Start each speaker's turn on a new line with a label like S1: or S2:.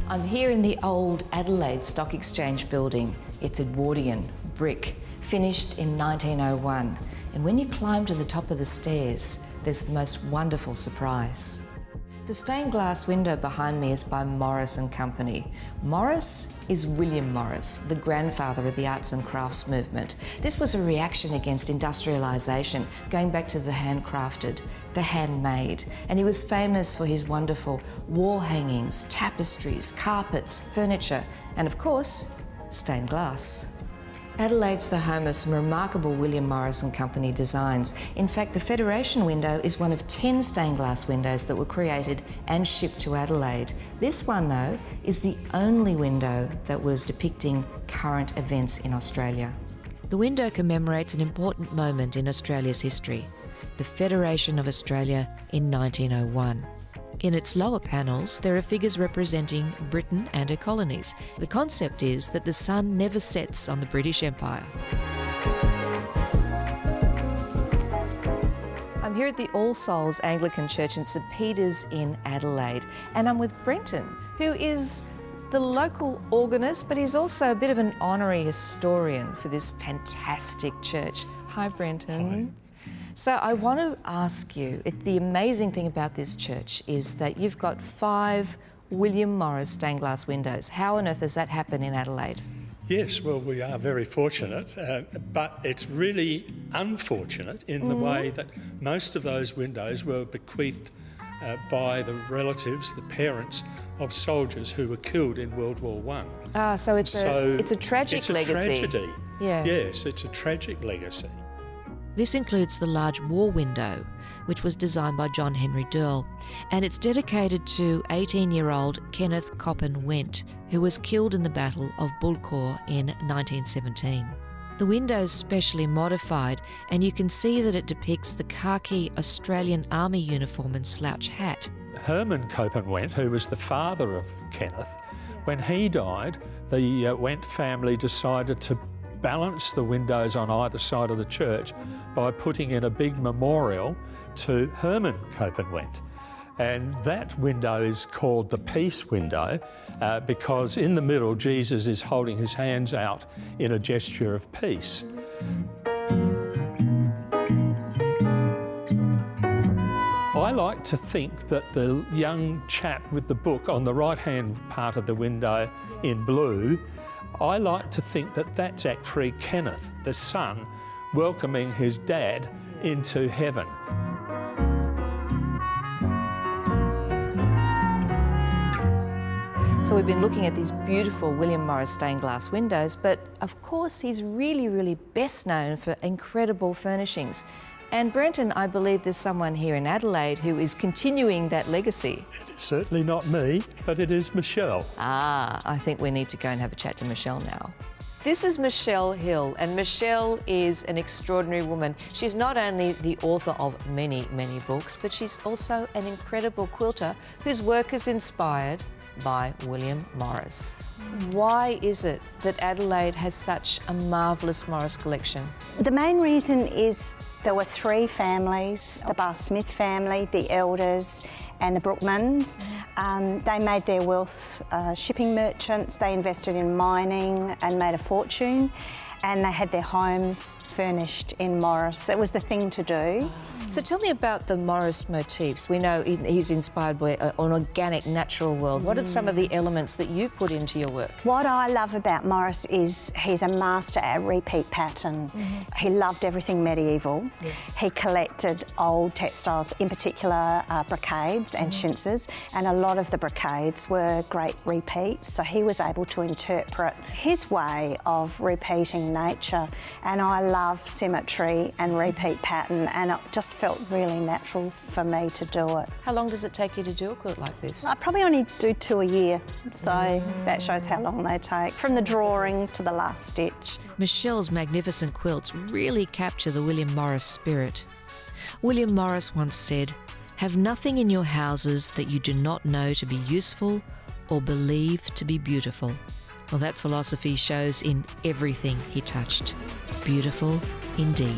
S1: I'm here in the Old Adelaide Stock Exchange building. It's Edwardian, brick, finished in 1901. And when you climb to the top of the stairs, there's the most wonderful surprise. The stained glass window behind me is by Morris and Company. Morris is William Morris, the grandfather of the arts and crafts movement. This was a reaction against industrialisation, going back to the handcrafted, the handmade. And he was famous for his wonderful wall hangings, tapestries, carpets, furniture, and of course, stained glass. Adelaide's the home of some remarkable William Morris and Company designs. In fact, the Federation window is one of 10 stained glass windows that were created and shipped to Adelaide. This one, though, is the only window that was depicting current events in Australia.
S2: The window commemorates an important moment in Australia's history, the Federation of Australia in 1901. In its lower panels, there are figures representing Britain and her colonies. The concept is that the sun never sets on the British Empire.
S1: I'm here at the All Souls Anglican Church in St Peter's in Adelaide, and I'm with Brenton, who is the local organist, but he's also a bit of an honorary historian for this fantastic church. Hi, Brenton.
S3: Hi.
S1: So I want to ask you, the amazing thing about this church is that you've got 5 William Morris stained glass windows. How on earth does that happen in Adelaide?
S3: Yes, well, we are very fortunate, but it's really unfortunate in the way that most of those windows were bequeathed by the relatives, the parents of soldiers who were killed in World War I.
S1: So it's a tragic legacy.
S3: It's a tragedy.
S1: Yeah.
S3: Yes, it's a tragic legacy.
S2: This includes the large war window, which was designed by John Henry Durrell, and it's dedicated to 18-year-old Kenneth Coppin Went, who was killed in the Battle of Bulcourt in 1917. The window is specially modified, and you can see that it depicts the khaki Australian Army uniform and slouch hat.
S3: Herman Coppin Went, who was the father of Kenneth, when he died, the Went family decided to balance the windows on either side of the church by putting in a big memorial to Herman Coppin Went. And that window is called the peace window because in the middle Jesus is holding his hands out in a gesture of peace. I like to think that the young chap with the book on the right-hand part of the window in blue, I like to think that that's actually Kenneth, the son, welcoming his dad into heaven.
S1: So we've been looking at these beautiful William Morris stained glass windows, but of course he's really best known for incredible furnishings. And Brenton, I believe there's someone here in Adelaide who is continuing that legacy.
S3: It's certainly not me, but it is Michele.
S1: I think we need to go and have a chat to Michele now. This is Michele Hill, and Michele is an extraordinary woman. She's not only the author of many books, but she's also an incredible quilter whose work is inspired by William Morris. Why is it that Adelaide has such a marvellous Morris collection?
S4: The main reason is there were 3 families, the Barr-Smith family, the Elders and the Brookmans. They made their wealth shipping merchants, they invested in mining and made a fortune, and they had their homes furnished in Morris. It was the thing to do.
S1: So tell me about the Morris motifs. We know he's inspired by an organic, natural world. What are some of the elements that you put into your work?
S4: What I love about Morris is he's a master at repeat pattern. He loved everything medieval.
S1: Yes.
S4: He collected old textiles, in particular brocades and chintzes, and a lot of the brocades were great repeats, so he was able to interpret his way of repeating nature. And I love symmetry and repeat pattern, and it just felt really natural for me to do it.
S1: How long does it take you to do a quilt like this?
S4: I probably only do 2 a year, so that shows how long they take, from the drawing to the last stitch.
S2: Michele's magnificent quilts really capture the William Morris spirit. William Morris once said, "Have nothing in your houses that you do not know to be useful or believe to be beautiful." Well, that philosophy shows in everything he touched. Beautiful indeed.